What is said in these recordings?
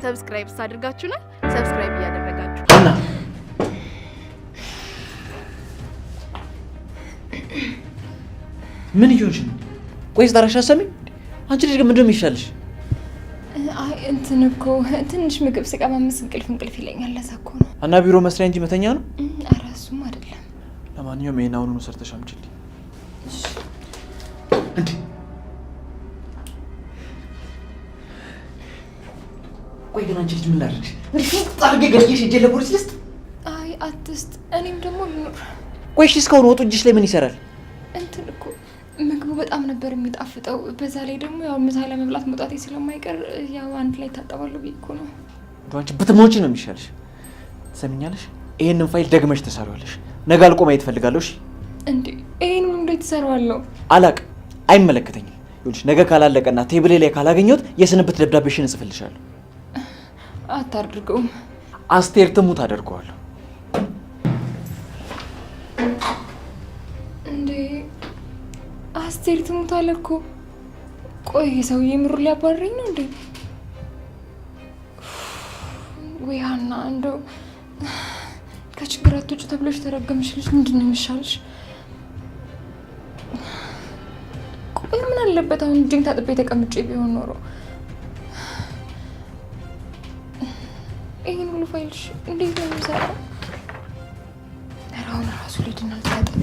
ሰብስክራይብ አድርጋችሁናል። ሰብስክራይብ እያደረጋችሁ እና ምን ይሆንሽ ነው? ቆይስ ዳራሽ አሰሚ አንቺ ልጅ ምንድነው የሚሻልሽ? አይ እንትን እኮ ትንሽ ምግብ ስቀማምስ እንቅልፍ ይለኛል። ለዛ እኮ ነው። እና ቢሮ መስሪያ እንጂ መተኛ ነው? ኧረ እሱም አይደለም። ለማንኛውም ይሄን አሁኑኑ ሰርተሽ አምጪልኝ። እሺ እንዴ ቆይ ግን አንቺ ልጅ ምን ላድርግሽ? ጣርጌ ገርዬሽ እጄ ለፖሊስ ልስጥ? አይ አትስጥ። እኔም ደግሞ ልኑር። ቆይ እሺ እስካሁን ወጡ እጅሽ ላይ ምን ይሰራል? እንትን እኮ ምግቡ በጣም ነበር የሚጣፍጠው። በዛ ላይ ደግሞ ያው ምሳ ለመብላት መውጣቴ ስለማይቀር ያው አንድ ላይ ታጠባለሁ ብዬ እኮ ነው። አንቺ ብትሞቺ ነው የሚሻልሽ። ትሰሚኛለሽ? ይሄንን ፋይል ደግመሽ ትሰሪዋለሽ። ነገ አልቆ ማየት እፈልጋለሁ። እሺ እንዴ ይሄንን እንዴት ትሰራዋለሁ? አላቅም፣ አይመለከተኝም። ይኸውልሽ ነገ ካላለቀና ቴብሌ ላይ ካላገኘሁት የስንብት ደብዳቤሽን እጽፍልሻለሁ። አታድርገውም። አስቴር ትሙት አደርገዋለሁ። እንዴ አስቴር ትሙት አለ እኮ። ቆይ ሰውዬ ምሩ ሊያባረኝ ነው እንዴ? ወይ ሀና እንደው ከችግር አትወጪ ተብለሽ ተረገምሽ ልጅ ምንድን ነው የሚሻልሽ? ቆይ ምን አለበት አሁን እጄን ታጥቤ ተቀምጬ ቢሆን ኖሮ ይሄን ሁሉ ፋይልሽ እንዴት ነው የሚሰራው? አሁን ራሱ ልጅና ታጥቤ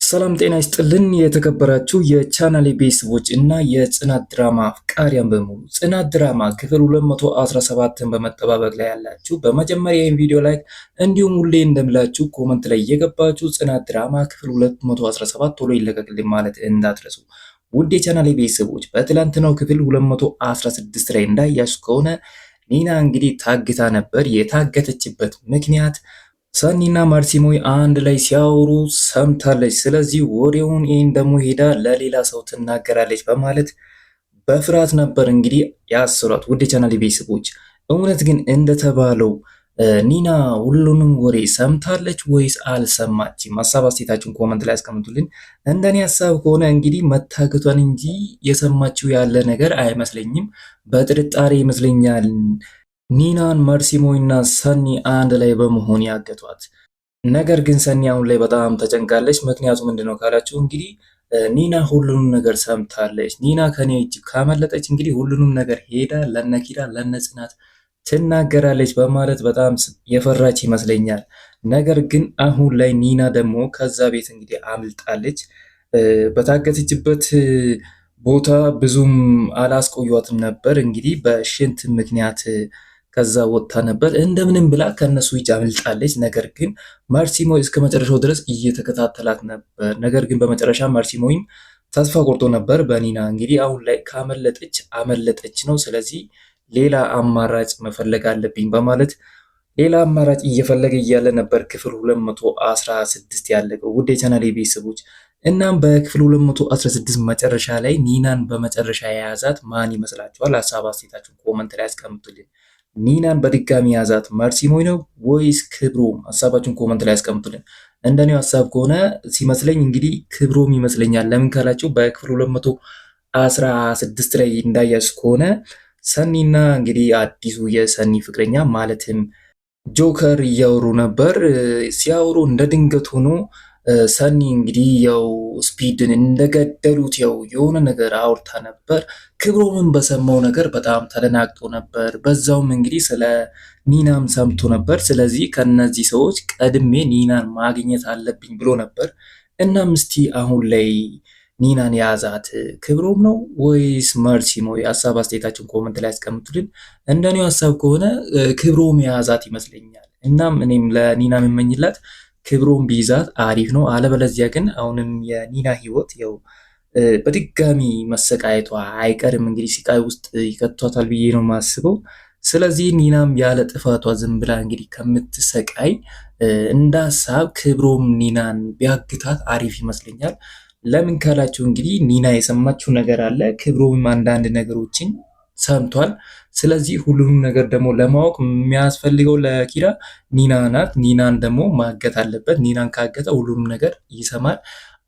ሰላም ጤና ይስጥልን። የተከበራችሁ የቻናሌ ቤተሰቦች እና የጽናት ድራማ አፍቃሪያን በሙሉ ጽናት ድራማ ክፍል 217ን በመጠባበቅ ላይ ያላችሁ በመጀመሪያ ይህን ቪዲዮ ላይክ እንዲሁም ሁሌ እንደምላችሁ ኮመንት ላይ የገባችሁ ጽናት ድራማ ክፍል 217 ቶሎ ይለቀቅልኝ ማለት እንዳትረሱ። ውድ የቻናሌ ቤተሰቦች በትላንትናው ክፍል 216 ላይ እንዳያችሁ ከሆነ ኒና እንግዲህ ታግታ ነበር። የታገተችበት ምክንያት ሰኒና ማርሲሞይ አንድ ላይ ሲያወሩ ሰምታለች። ስለዚህ ወሬውን ይህን ደግሞ ሄዳ ለሌላ ሰው ትናገራለች በማለት በፍርሃት ነበር እንግዲህ ያሰሯት። ውድ የቻናል ቤተሰቦች እውነት ግን እንደተባለው ኒና ሁሉንም ወሬ ሰምታለች ወይስ አልሰማችም? ሀሳብ አስተያየታችሁን ኮመንት ላይ አስቀምጡልን። እንደኔ ሀሳብ ከሆነ እንግዲህ መታገቷን እንጂ የሰማችው ያለ ነገር አይመስለኝም። በጥርጣሬ ይመስለኛል ኒናን ማርሲሞይ እና ሰኒ አንድ ላይ በመሆን ያገቷት። ነገር ግን ሰኒ አሁን ላይ በጣም ተጨንቃለች። ምክንያቱ ምንድነው ካላችሁ እንግዲህ ኒና ሁሉንም ነገር ሰምታለች። ኒና ከኔ እጅ ካመለጠች እንግዲህ ሁሉንም ነገር ሄዳ ለነኪራ ለነጽናት ትናገራለች በማለት በጣም የፈራች ይመስለኛል። ነገር ግን አሁን ላይ ኒና ደግሞ ከዛ ቤት እንግዲህ አምልጣለች። በታገተችበት ቦታ ብዙም አላስቆዩትም ነበር። እንግዲህ በሽንት ምክንያት ከዛ ወጥታ ነበር። እንደምንም ብላ ከነሱ እጅ አምልጣለች። ነገር ግን ማርሲሞይ እስከ መጨረሻው ድረስ እየተከታተላት ነበር። ነገር ግን በመጨረሻ ማርሲሞይም ተስፋ ቆርጦ ነበር በኒና። እንግዲህ አሁን ላይ ካመለጠች አመለጠች ነው። ስለዚህ ሌላ አማራጭ መፈለግ አለብኝ በማለት ሌላ አማራጭ እየፈለገ እያለ ነበር ክፍል 216 ያለቀው። ውድ የቻናሌ ቤተሰቦች እናም በክፍል 216 መጨረሻ ላይ ኒናን በመጨረሻ የያዛት ማን ይመስላችኋል? ሀሳብ አስተያየታችሁን ኮመንት ላይ አስቀምጡልኝ። ኒናን በድጋሚ የያዛት ማርሲሞይ ነው ወይስ ክብሮም? ሀሳባችሁን ኮመንት ላይ አስቀምጡልን። እንደኔው ሀሳብ ከሆነ ሲመስለኝ እንግዲህ ክብሮም ይመስለኛል። ለምን ካላችሁ በክፍል 216 ላይ እንዳያችሁ ከሆነ ሰኒና እንግዲህ አዲሱ የሰኒ ፍቅረኛ ማለትም ጆከር እያወሩ ነበር። ሲያወሩ እንደ ድንገት ሆኖ ሰኒ እንግዲህ ያው ስፒድን እንደገደሉት ያው የሆነ ነገር አውርታ ነበር። ክብሮምን በሰማው ነገር በጣም ተደናግጦ ነበር። በዛውም እንግዲህ ስለ ኒናም ሰምቶ ነበር። ስለዚህ ከነዚህ ሰዎች ቀድሜ ኒናን ማግኘት አለብኝ ብሎ ነበር። እናም እስቲ አሁን ላይ ኒናን የያዛት ክብሮም ነው ወይስ ማርሲሞይ? ሀሳብ አስተያየታችሁን ኮመንት ላይ አስቀምጡልን። እንደኔው ሀሳብ ከሆነ ክብሮም የያዛት ይመስለኛል። እናም እኔም ለኒና የምመኝላት ክብሮም ቢይዛት አሪፍ ነው። አለበለዚያ ግን አሁንም የኒና ህይወት ያው በድጋሚ መሰቃየቷ አይቀርም። እንግዲህ ስቃይ ውስጥ ይከቷታል ብዬ ነው የማስበው። ስለዚህ ኒናም ያለ ጥፋቷ ዝም ብላ እንግዲህ ከምትሰቃይ እንደ ሀሳብ ክብሮም ኒናን ቢያግታት አሪፍ ይመስለኛል። ለምን ካላችሁ እንግዲህ ኒና የሰማችው ነገር አለ፣ ክብሮም አንዳንድ ነገሮችን ሰምቷል። ስለዚህ ሁሉንም ነገር ደግሞ ለማወቅ የሚያስፈልገው ለኪራ ኒና ናት። ኒናን ደግሞ ማገት አለበት። ኒናን ካገተ ሁሉንም ነገር ይሰማል።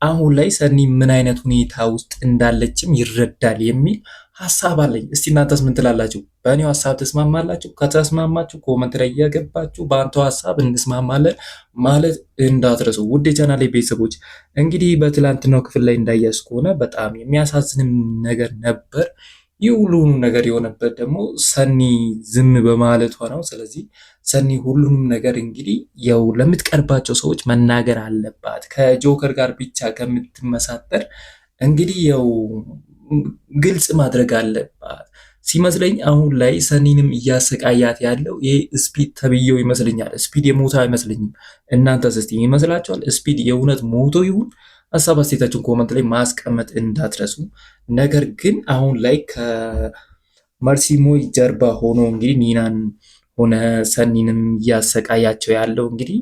አሁን ላይ ሰኒ ምን አይነት ሁኔታ ውስጥ እንዳለችም ይረዳል የሚል ሀሳብ አለኝ። እስቲ እናንተስ ምን ትላላችሁ? በእኔው ሀሳብ ተስማማላችሁ? ከተስማማችሁ ኮመንት ላይ እየገባችሁ በአንተው ሀሳብ እንስማማለን ማለት እንዳትረሱ። ውድ የቻናሌ ቤተሰቦች እንግዲህ በትላንትናው ክፍል ላይ እንዳያስ ከሆነ በጣም የሚያሳዝንም ነገር ነበር። ይህ ሁሉንም ነገር የሆነበት ደግሞ ሰኒ ዝም በማለቷ ነው። ስለዚህ ሰኒ ሁሉንም ነገር እንግዲህ ያው ለምትቀርባቸው ሰዎች መናገር አለባት። ከጆከር ጋር ብቻ ከምትመሳጠር እንግዲህ ያው ግልጽ ማድረግ አለባት ሲመስለኝ። አሁን ላይ ሰኒንም እያሰቃያት ያለው ይሄ ስፒድ ተብዬው ይመስለኛል። ስፒድ የሞተ አይመስለኝም። እናንተስ እስቲ ይመስላችኋል? ስፒድ የእውነት ሞቶ ይሁን? ሀሳብ አስተያየታችሁን ኮመንት ላይ ማስቀመጥ እንዳትረሱ። ነገር ግን አሁን ላይ ከመርሲሞይ ጀርባ ሆኖ እንግዲህ ኒናን ሆነ ሰኒንም እያሰቃያቸው ያለው እንግዲህ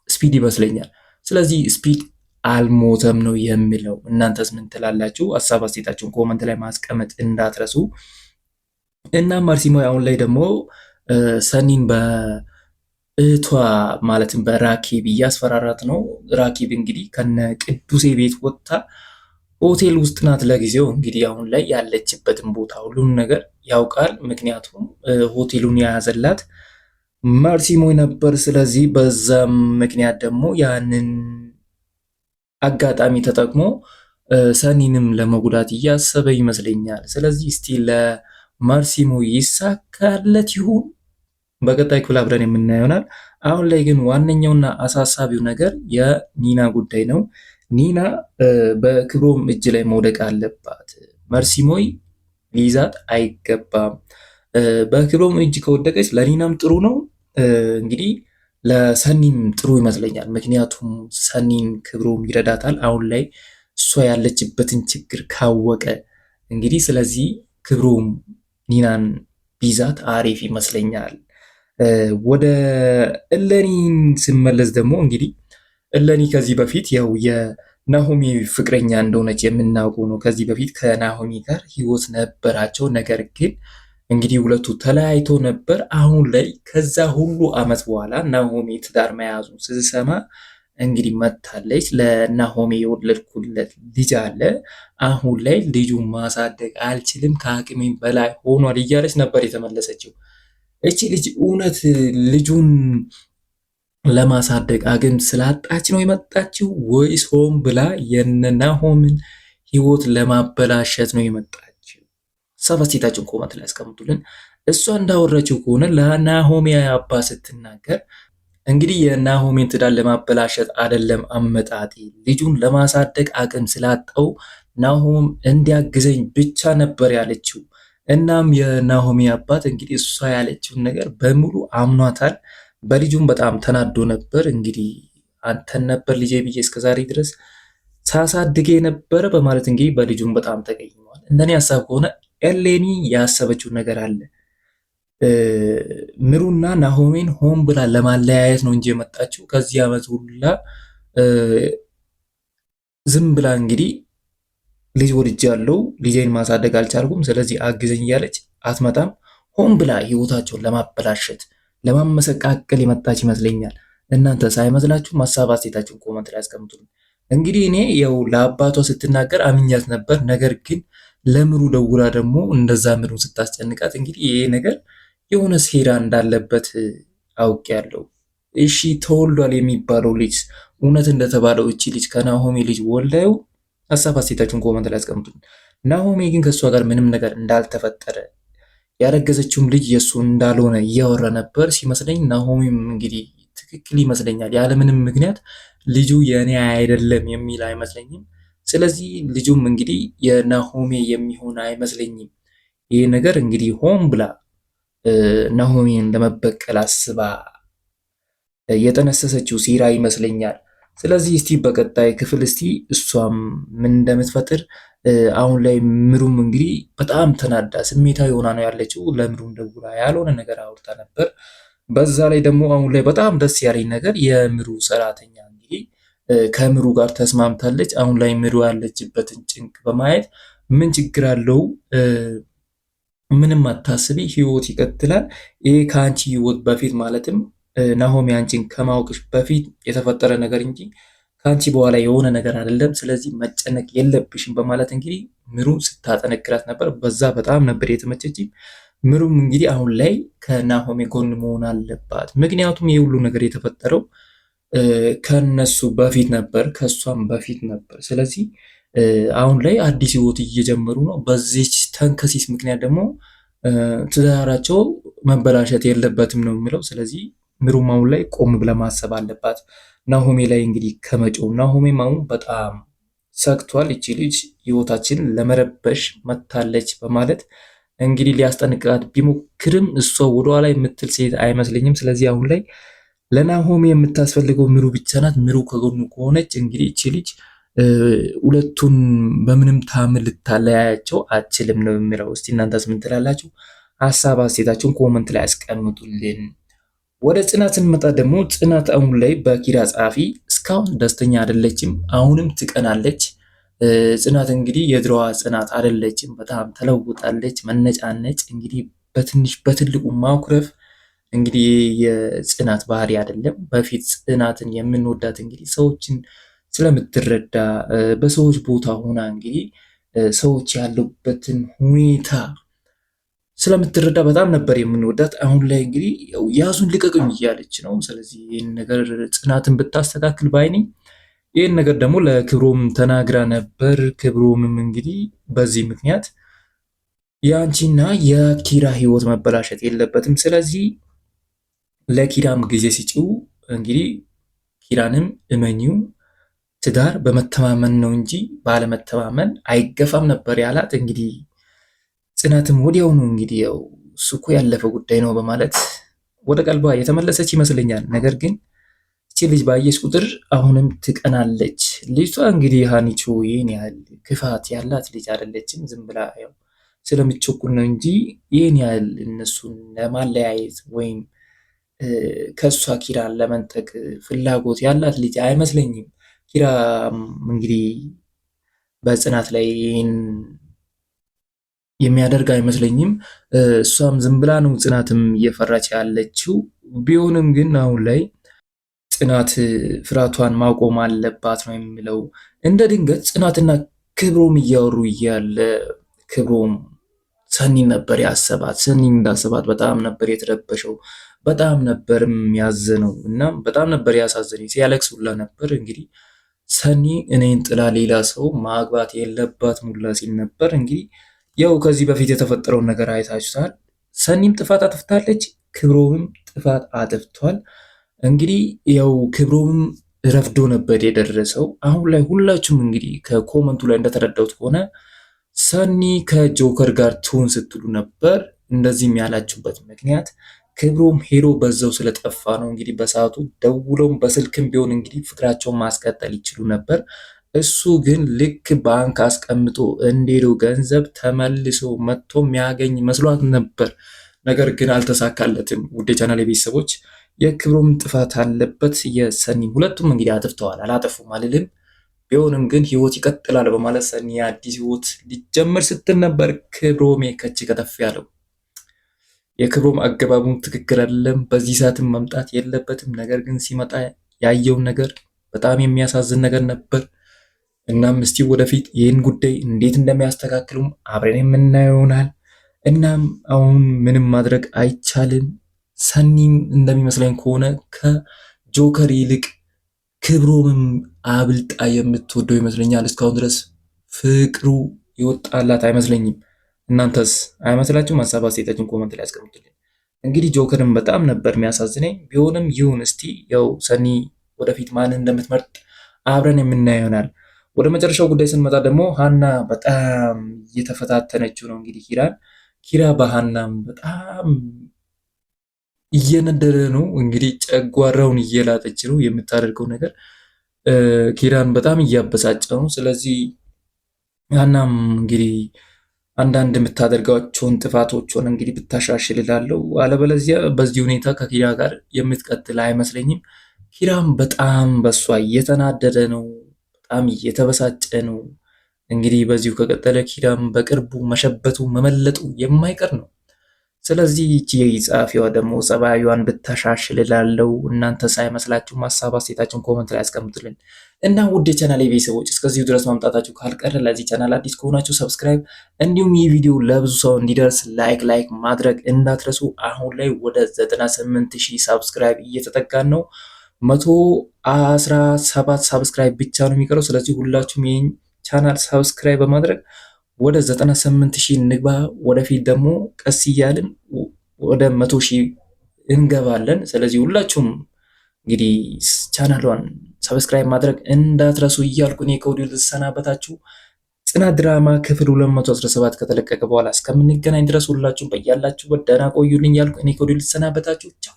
ስፒድ ይመስለኛል። ስለዚህ ስፒድ አልሞተም ነው የሚለው። እናንተስ ምን ትላላችሁ? ሀሳብ አስተያየታችሁን ኮመንት ላይ ማስቀመጥ እንዳትረሱ እና መርሲሞይ አሁን ላይ ደግሞ ሰኒን እህቷ ማለትም በራኪብ እያስፈራራት ነው። ራኪብ እንግዲህ ከነ ቅዱሴ ቤት ወጥታ ሆቴል ውስጥ ናት ለጊዜው። እንግዲህ አሁን ላይ ያለችበትን ቦታ ሁሉም ነገር ያውቃል። ምክንያቱም ሆቴሉን የያዘላት መርሲሞይ ነበር። ስለዚህ በዛም ምክንያት ደግሞ ያንን አጋጣሚ ተጠቅሞ ሰኒንም ለመጉዳት እያሰበ ይመስለኛል። ስለዚህ እስቲ ለመርሲሞይ ይሳካለት ይሁን? በቀጣይ ክፍል አብረን የምናየው ይሆናል። አሁን ላይ ግን ዋነኛውና አሳሳቢው ነገር የኒና ጉዳይ ነው። ኒና በክብሮም እጅ ላይ መውደቅ አለባት። መርሲሞይ ሊይዛት አይገባም። በክብሮም እጅ ከወደቀች ለኒናም ጥሩ ነው፣ እንግዲህ ለሰኒም ጥሩ ይመስለኛል። ምክንያቱም ሰኒን ክብሮም ይረዳታል። አሁን ላይ እሷ ያለችበትን ችግር ካወቀ እንግዲህ ስለዚህ ክብሮም ኒናን ቢዛት አሪፍ ይመስለኛል። ወደ እለኒ ስመለስ ደግሞ እንግዲህ እለኒ ከዚህ በፊት ያው የናሆሚ ፍቅረኛ እንደሆነች የምናውቀው ነው። ከዚህ በፊት ከናሆሚ ጋር ህይወት ነበራቸው። ነገር ግን እንግዲህ ሁለቱ ተለያይቶ ነበር። አሁን ላይ ከዛ ሁሉ አመት በኋላ ናሆሚ ትዳር መያዙን ስትሰማ እንግዲህ መታለች። ለናሆሚ የወለድኩለት ልጅ አለ፣ አሁን ላይ ልጁን ማሳደግ አልችልም፣ ከአቅሜ በላይ ሆኗል እያለች ነበር የተመለሰችው። እቺ ልጅ እውነት ልጁን ለማሳደግ አቅም ስላጣች ነው የመጣችው ወይስ ሆን ብላ የናሆምን ህይወት ለማበላሸት ነው የመጣችው? ሰባስቲታችን ኮመንት ላይ አስቀምጡልን። እሷ እንዳወረችው ከሆነ ለናሆሚ አባ ስትናገር እንግዲህ የናሆሜን ትዳር ለማበላሸት አይደለም አመጣጤ፣ ልጁን ለማሳደግ አቅም ስላጣው ናሆም እንዲያግዘኝ ብቻ ነበር ያለችው። እናም የናሆሚ አባት እንግዲህ እሷ ያለችውን ነገር በሙሉ አምኗታል። በልጁም በጣም ተናዶ ነበር። እንግዲህ አንተን ነበር ልጄ ብዬ እስከዛሬ ድረስ ሳሳድጌ ነበረ በማለት እንግዲህ በልጁም በጣም ተቀይሟል። እንደኔ ሀሳብ ከሆነ ኤሌኒ ያሰበችው ነገር አለ። ምሩና ናሆሜን ሆን ብላ ለማለያየት ነው እንጂ የመጣችው ከዚህ ዓመት ሁላ ዝም ብላ እንግዲህ ልጅ ወልጃለሁ፣ ልጄን ማሳደግ አልቻልኩም፣ ስለዚህ አግዘኝ እያለች አትመጣም። ሆን ብላ ህይወታቸውን ለማበላሸት ለማመሰቃቀል የመጣች ይመስለኛል። እናንተ ሳይመስላችሁም ሀሳብ አስተያየታችሁን ኮመንት ላይ አስቀምጡልኝ። እንግዲህ እኔ ያው ለአባቷ ስትናገር አምኛት ነበር። ነገር ግን ለምሩ ደውላ ደግሞ እንደዛ ምሩን ስታስጨንቃት እንግዲህ ይሄ ነገር የሆነ ሴራ እንዳለበት አውቄያለሁ። እሺ ተወልዷል የሚባለው ልጅ እውነት እንደተባለው እቺ ልጅ ከናሆሜ ልጅ ወልዳዩ? ሀሳብ አስተያየታችሁን ኮመንት ላይ አስቀምጡልኝ። ናሆሜ ግን ከእሷ ጋር ምንም ነገር እንዳልተፈጠረ ያረገዘችውም ልጅ የእሱ እንዳልሆነ እያወራ ነበር ሲመስለኝ። ናሆሜም እንግዲህ ትክክል ይመስለኛል። ያለምንም ምክንያት ልጁ የእኔ አይደለም የሚል አይመስለኝም። ስለዚህ ልጁም እንግዲህ የናሆሜ የሚሆን አይመስለኝም። ይህ ነገር እንግዲህ ሆን ብላ ናሆሜን ለመበቀል አስባ የጠነሰሰችው ሴራ ይመስለኛል። ስለዚህ እስቲ በቀጣይ ክፍል እስቲ እሷም ምን እንደምትፈጥር አሁን ላይ ምሩም እንግዲህ በጣም ተናዳ ስሜታዊ ሆና ነው ያለችው። ለምሩም ደውላ ያልሆነ ነገር አውርታ ነበር። በዛ ላይ ደግሞ አሁን ላይ በጣም ደስ ያለኝ ነገር የምሩ ሰራተኛ እንግዲህ ከምሩ ጋር ተስማምታለች። አሁን ላይ ምሩ ያለችበትን ጭንቅ በማየት ምን ችግር አለው? ምንም አታስቢ፣ ህይወት ይቀጥላል። ይሄ ከአንቺ ህይወት በፊት ማለትም ናሆሚ አንቺን ከማወቅሽ በፊት የተፈጠረ ነገር እንጂ ከአንቺ በኋላ የሆነ ነገር አይደለም። ስለዚህ መጨነቅ የለብሽም በማለት እንግዲህ ምሩ ስታጠነክራት ነበር። በዛ በጣም ነበር የተመቸች። ምሩም እንግዲህ አሁን ላይ ከናሆሚ ጎን መሆን አለባት። ምክንያቱም ይህ ሁሉ ነገር የተፈጠረው ከነሱ በፊት ነበር፣ ከሷም በፊት ነበር። ስለዚህ አሁን ላይ አዲስ ህይወት እየጀመሩ ነው። በዚች ተንከሲስ ምክንያት ደግሞ ትዳራቸው መበላሸት የለበትም ነው የሚለው። ስለዚህ ምሩም አሁን ላይ ቆም ብላ ማሰብ አለባት ናሆሜ ላይ እንግዲህ ከመጮው። ናሆሜም አሁን በጣም ሰግቷል። እቺ ልጅ ህይወታችን ለመረበሽ መታለች በማለት እንግዲህ ሊያስጠንቅቃት ቢሞክርም እሷ ወደኋላ የምትል ሴት አይመስለኝም። ስለዚህ አሁን ላይ ለናሆሜ የምታስፈልገው ምሩ ብቻ ናት። ምሩ ከጎኑ ከሆነች እንግዲህ እቺ ልጅ ሁለቱን በምንም ታምር ልታለያያቸው አችልም ነው የሚለው። እስቲ እናንተስ ምን ትላላችሁ? ሀሳብ አስተያየታችሁን ኮመንት ላይ አስቀምጡልን። ወደ ጽናት ስንመጣ ደግሞ ጽናት አሁን ላይ በኪራ ጸሐፊ እስካሁን ደስተኛ አይደለችም። አሁንም ትቀናለች። ጽናት እንግዲህ የድሮዋ ጽናት አይደለችም። በጣም ተለውጣለች። መነጫነጭ እንግዲህ በትንሽ በትልቁ ማኩረፍ እንግዲህ የጽናት ባህሪ አይደለም። በፊት ጽናትን የምንወዳት እንግዲህ ሰዎችን ስለምትረዳ በሰዎች ቦታ ሆና እንግዲህ ሰዎች ያሉበትን ሁኔታ ስለምትረዳ በጣም ነበር የምንወዳት። አሁን ላይ እንግዲህ ያዙን ልቀቅም እያለች ነው። ስለዚህ ይህን ነገር ጽናትን ብታስተካክል ባይ ነኝ። ይህን ነገር ደግሞ ለክብሮም ተናግራ ነበር። ክብሮምም እንግዲህ በዚህ ምክንያት የአንቺና የኪራ ህይወት መበላሸት የለበትም። ስለዚህ ለኪራም ጊዜ ሲጭው እንግዲህ ኪራንም እመኚው፣ ትዳር በመተማመን ነው እንጂ ባለመተማመን አይገፋም ነበር ያላት። እንግዲህ ጽናትም ወዲያውኑ እንግዲህ ያው እሱ እኮ ያለፈ ጉዳይ ነው በማለት ወደ ቀልቧ የተመለሰች ይመስለኛል። ነገር ግን እቺ ልጅ ባየች ቁጥር አሁንም ትቀናለች። ልጅቷ እንግዲህ ሀኒቾ ይህን ያህል ክፋት ያላት ልጅ አይደለችም። ዝም ብላ ያው ስለምትቸኩል ነው እንጂ ይህን ያህል እነሱን ለማለያየት ወይም ከእሷ ኪራን ለመንጠቅ ፍላጎት ያላት ልጅ አይመስለኝም። ኪራ እንግዲህ በጽናት ላይ ይህን የሚያደርግ አይመስለኝም። እሷም ዝም ብላ ነው ጽናትም እየፈራች ያለችው። ቢሆንም ግን አሁን ላይ ጽናት ፍርሃቷን ማቆም አለባት ነው የሚለው። እንደ ድንገት ጽናትና ክብሮም እያወሩ እያለ ክብሮም ሰኒን ነበር ያሰባት። ሰኒን እንዳሰባት በጣም ነበር የተረበሸው፣ በጣም ነበርም ያዘነው እና በጣም ነበር ያሳዘነኝ። ሲያለቅስ ሁላ ነበር። እንግዲህ ሰኒ እኔን ጥላ ሌላ ሰው ማግባት የለባትም ሁላ ሲል ነበር። እንግዲህ ያው ከዚህ በፊት የተፈጠረውን ነገር አይታችኋል። ሰኒም ጥፋት አጥፍታለች፣ ክብሮምም ጥፋት አጥፍቷል። እንግዲህ ያው ክብሮምም ረፍዶ ነበር የደረሰው። አሁን ላይ ሁላችሁም እንግዲህ ከኮመንቱ ላይ እንደተረዳሁት ከሆነ ሰኒ ከጆከር ጋር ትሆን ስትሉ ነበር። እንደዚህም ያላችሁበት ምክንያት ክብሮም ሄዶ በዛው ስለጠፋ ነው። እንግዲህ በሰዓቱ ደውሎም በስልክም ቢሆን እንግዲህ ፍቅራቸውን ማስቀጠል ይችሉ ነበር። እሱ ግን ልክ ባንክ አስቀምጦ እንደሄደው ገንዘብ ተመልሶ መጥቶ የሚያገኝ መስሏት ነበር። ነገር ግን አልተሳካለትም። ውድ የቻናል ቤተሰቦች የክብሮም ጥፋት አለበት፣ የሰኒም። ሁለቱም እንግዲህ አጥፍተዋል፣ አላጠፉም አልልም። ቢሆንም ግን ህይወት ይቀጥላል በማለት ሰኒ አዲስ ህይወት ሊጀምር ስትል ነበር ክብሮሜ ከች ከተፍ ያለው። የክብሮም አገባቡም ትክክል አይደለም። በዚህ ሰዓትም መምጣት የለበትም። ነገር ግን ሲመጣ ያየውን ነገር በጣም የሚያሳዝን ነገር ነበር። እናም እስቲ ወደፊት ይህን ጉዳይ እንዴት እንደሚያስተካክሉም አብረን የምናየው ይሆናል። እናም አሁን ምንም ማድረግ አይቻልም። ሰኒም እንደሚመስለኝ ከሆነ ከጆከር ይልቅ ክብሮምም አብልጣ የምትወደው ይመስለኛል። እስካሁን ድረስ ፍቅሩ ይወጣላት አይመስለኝም። እናንተስ አይመስላችሁም? ሀሳብ አስተያየታችሁን ኮመንት ላይ አስቀምጡልኝ። እንግዲህ ጆከርም በጣም ነበር የሚያሳዝነኝ። ቢሆንም ይሁን፣ እስቲ ያው ሰኒ ወደፊት ማንን እንደምትመርጥ አብረን የምናየው ይሆናል። ወደ መጨረሻው ጉዳይ ስንመጣ ደግሞ ሀና በጣም እየተፈታተነችው ነው እንግዲህ ኪራን። ኪራ በሀናም በጣም እየነደደ ነው እንግዲህ፣ ጨጓራውን እየላጠች ነው። የምታደርገው ነገር ኪራን በጣም እያበሳጨ ነው። ስለዚህ ሀናም እንግዲህ አንዳንድ የምታደርጋቸውን ጥፋቶችን እንግዲህ ብታሻሽል እላለሁ። አለበለዚያ በዚህ ሁኔታ ከኪራ ጋር የምትቀጥል አይመስለኝም። ኪራም በጣም በሷ እየተናደደ ነው፣ በጣም እየተበሳጨ ነው። እንግዲህ በዚሁ ከቀጠለ ኪራም በቅርቡ መሸበቱ መመለጡ የማይቀር ነው። ስለዚህ እቺ ጸሐፊዋ ደግሞ ጸባዩዋን ብታሻሽል እላለሁ። እናንተ ሳይመስላችሁ ሀሳብ አስተያየታችሁን ኮመንት ላይ አስቀምጡልን እና ውድ የቻናሌ ቤተሰቦች እስከዚሁ ድረስ ማምጣታችሁ ካልቀረ ለዚህ ቻናል አዲስ ከሆናችሁ ሰብስክራይብ፣ እንዲሁም ይህ ቪዲዮ ለብዙ ሰው እንዲደርስ ላይክ ማድረግ እንዳትረሱ። አሁን ላይ ወደ 98,000 ሰብስክራይብ እየተጠጋን ነው። 117 ሰብስክራይብ ብቻ ነው የሚቀረው። ስለዚህ ሁላችሁም ይህን ቻናል ሰብስክራይብ በማድረግ ወደ 98,000 እንግባ። ወደፊት ደግሞ ቀስ እያልን ወደ 100,000 እንገባለን። ስለዚህ ሁላችሁም እንግዲህ ቻናሏን ሰብስክራይብ ማድረግ እንዳትረሱ እያልኩ እኔ ከወዲሁ ልሰናበታችሁ። ጽናት ድራማ ክፍል 217 ከተለቀቀ በኋላ እስከምንገናኝ ድረስ ሁላችሁም በያላችሁበት ደህና ቆዩልኝ እያልኩ እኔ ከወዲሁ ልሰናበታችሁ። ቻው።